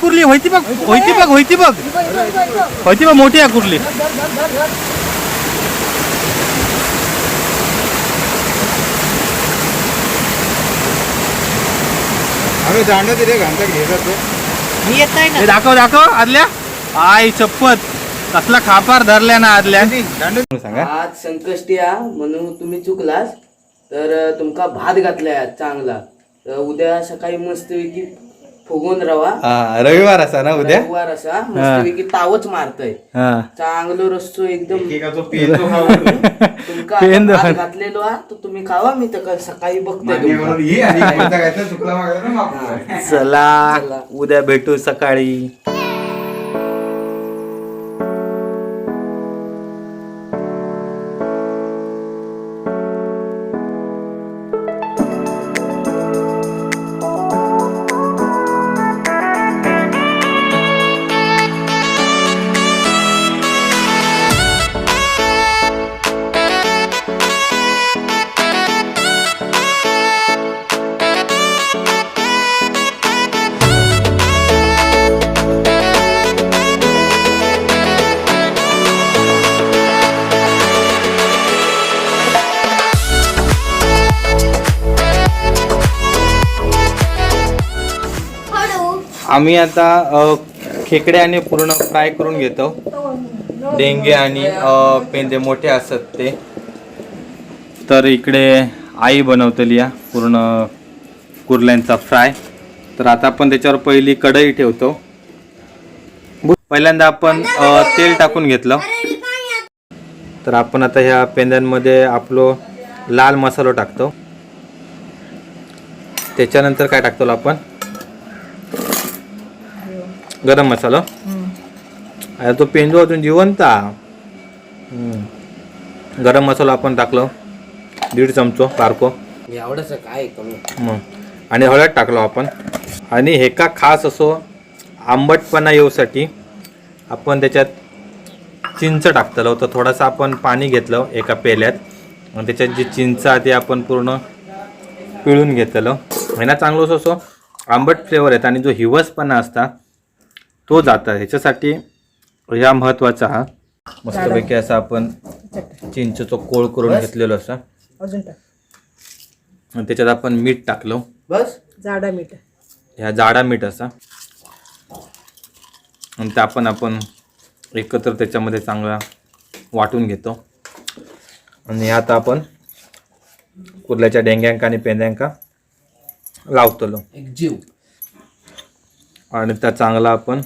कुर्ली होती बघ मोठी आहे कुर्ली. मी येत नाही ना. दाखव आदल्या. आई चप्पत कसला खापार धरल्या ना आदल्या. सांगा. आज संकष्टी म्हणून तुम्ही चुकलास तर तुमका भात घातलाय चांगला. तर उद्या सकाळी मस्तपैकी फुगून राहा. रविवार असा ना उद्या. रविवार असा मस्तपैकी तावच मारतय. चांगलो रस्तो एकदम तुमका भात घातलेलो तर तुम्ही खावा. मी तर सकाळी बघतोय. चला उद्या भेटू सकाळी. आम्ही आता खेकडे आणि पूर्ण फ्राय करून घेतो. डेंगे आणि पेंदे मोठे असतात ते. तर इकडे आई बनवतली या पूर्ण कुर्ल्यांचा फ्राय. तर आता आपण त्याच्यावर पहिली कढई ठेवतो. पहिल्यांदा आपण तेल टाकून घेतलं. तर आपण आता ह्या पेंद्यांमध्ये आपलं लाल मसाला टाकतो. त्याच्यानंतर काय टाकतो आपण गरम मसाला. आता तो पेंदू अजून जिवंत. गरम मसाला आपण टाकलो 1.5 चमचो बारको. एवढंच काय कमी. आणि हळद टाकलो आपण. आणि हे का खास असो आंबटपणा येऊसाठी आपण चिंच टाकतलो. तर थोडासा आपण पाणी घेतलं एका पेल्यात आणि त्याच्यात जी चिंच आहे ते आपण पूर्ण पिळून घेतलं. ह्याना चांगलं असो आंबट फ्लेवर आहेत आणि जो हिवसपणा असता तो जाता. ह्याच्यासाठी ह्या महत्त्वाचा हा मस्तपैकी असा आपण चिंचेचं कोळ करून घेतलेलो असा. आणि त्याच्यात आपण मीठ टाकलो. बस जाडा मीठ. ह्या जाडा मीठ असा. आणि ते आपण एकत्र त्याच्यामध्ये चांगला वाटून घेतो. आणि आता आपण कुर्ल्याच्या डेंग्यांका आणि पेंद्यांका लावतलो एक जीव. आणि त्या चांगला आपण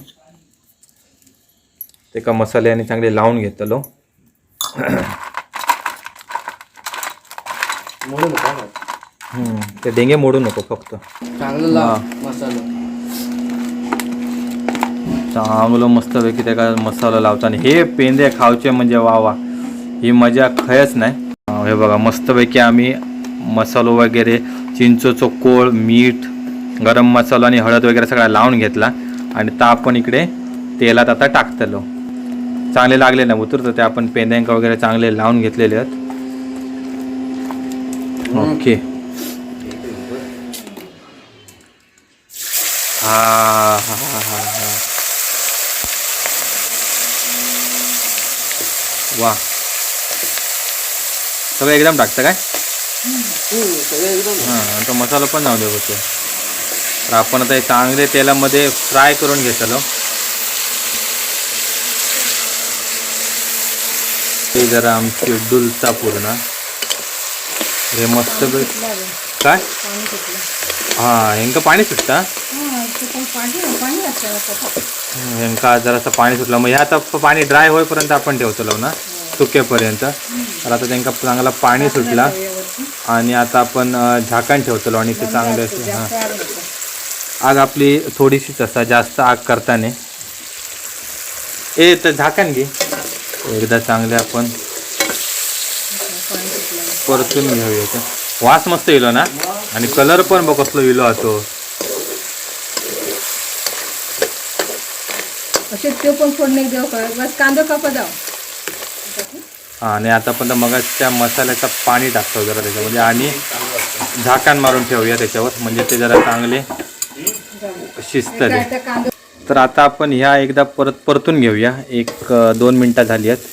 ते का मसाल्याने चांगले लावून घेतलो. ते डेंगे मोडू नको फक्त. चांगलं मस्तपैकी त्या मसाला लावतो. आणि हे पेंदे खावचे म्हणजे वा ही मजा खयच नाही. हे बघा मस्तपैकी आम्ही मसालो वगैरे चिंचोचं कोळ मीठ गरम मसाला आणि हळद वगैरे सगळा लावून घेतला. आणि त्या आपण इकडे तेलात आता टाकतलो. चांगले लागले ना उतरतं ते. आपण पेंद्यांका वगैरे चांगले लावून घेतलेले आहेत. ओके. हा वा. सगळं एकदम टाकतं काय. हां तो मसाला पण जाऊ दे होतो. तर आपण आता चांगले तेलामध्ये फ्राय करून घेतलो. ते जरा आमची डुलता पूर्ण हे मस्त काय. हां हेंका पाणी सुटता. हेंका जरासं पाणी सुटलं. मग ह्या आता पाणी ड्राय होईपर्यंत आपण ठेवतो ना सुकेपर्यंत. तर आता त्यांना चांगला पाणी सुटला. आणि आता आपण झाकण ठेवतो आणि ते चांगले असे. हां आग आपली थोडीशीच असा जास्त आग करताना. तर झाकण घे एकदा चांगले आपण परतून घेऊया. वास मस्त येलो ना. आणि कलर पण बघ कसलो येलो होतो. ते पण फोडणे देऊ का बस कांदा कापा जाऊ. हां आणि आता पण मगाच्या मसाल्याचं पाणी टाकतो जरा त्याच्यामध्ये. आणि झाकण मारून ठेवूया त्याच्यावर म्हणजे ते जरा चांगले शिजतं. तर आता आपण ह्या एकदा परतून घेऊया. 1-2 मिनटं झाली आहेत.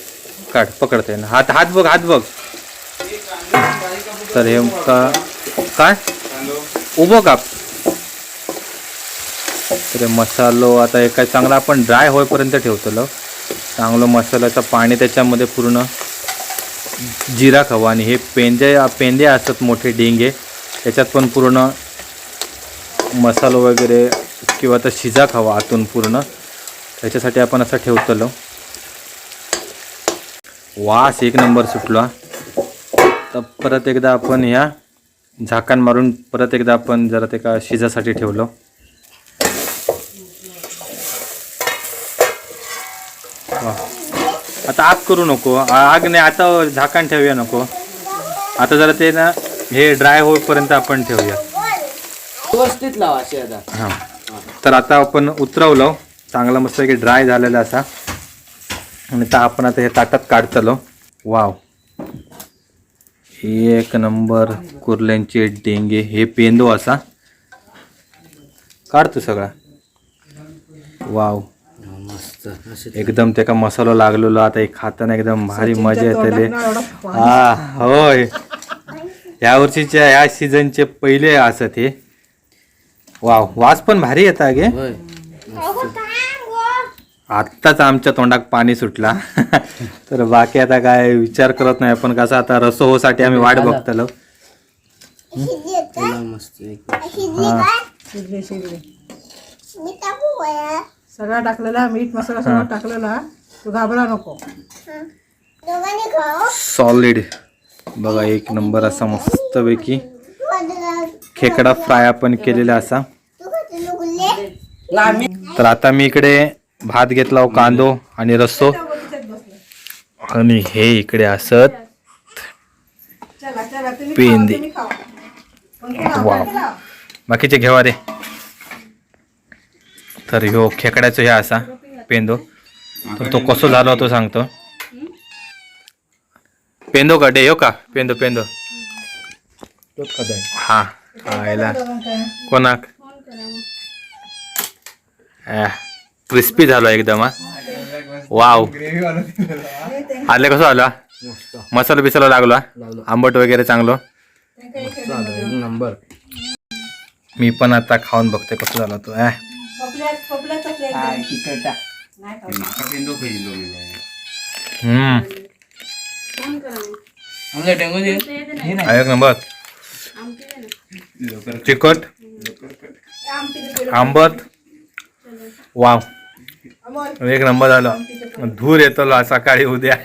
काढ पकडते ना. हात बघ. तर हे काय उभं काप. तर मसालो आता हे काय चांगला आपण ड्राय होईपर्यंत ठेवतो. चांगलं मसाल्याचं पाणी त्याच्यामध्ये पूर्ण जिरा खवा आणि हे पेंदे असतात मोठे डिंगे त्याच्यात पण पूर्ण मसालो वगैरे किंवा तर शिजा खावा आतून पूर्ण त्याच्यासाठी आपण असं ठेवतो. वास एक नंबर सुटला. तर परत एकदा आपण ह्या झाकण मारून परत एकदा आपण जरा ते का शिजासाठी ठेवलं. आता आग करू नको. आग नाही आता झाकण ठेवूया नको. आता जरा ते ना हे ड्राय होईपर्यंत आपण ठेवूया. व्यवस्थित लावा अशी आता. हां तर आता आपण उतरवलं चांगला मस्त की ड्राय झालेला असा आणि तर आपण आता हे ताटात काढतलो. वाव एक नंबर कुर्ल्यांचे डेंगे हे पेंदो असा काढतो सगळा. वाव मस्त एकदम त्याका मसाला लागलेलो. आता एक खाताना एकदम भारी मजा येते. हा होय या वर्षीच्या ह्या सीझनचे पहिले असत हे. वाव वास पण भारी येता गे. आत्ताच आमच्या तोंडात पाणी सुटला. तर बाकी आता काय विचार करत नाही आपण कसं आता रसोसाठी आम्ही वाट बघतलो. मस्त सगळा टाकलेला मीठ मसाला सगळा टाकलेला. तू घाबरा नको. सॉलिड बघा एक नंबर असा मस्तपैकी खेकडा फ्राय आपण केलेला असा. तर आता मी इकडे भात घेतला कांदो आणि रस्सो आणि हे इकडे असत पेंदे. वाव बाकीचे घेवा रे. तर ह्यो खेकड्याचं हे असा पेंदो. तर तो कसो झालो तो सांगतो. पेंदो का डे हो का पेंदो हा याला कोणाक क्रिस्पी झालो एकदम. वाव आले कसं आला मसाला बिसाला लागला आंबट वगैरे चांगलं नंबर. मी पण आता खाऊन बघते कसं झालं तो. एक नंबर तिखट आंबट. वाव एक नंबर झालं. धूर येतो सकाळी उद्या.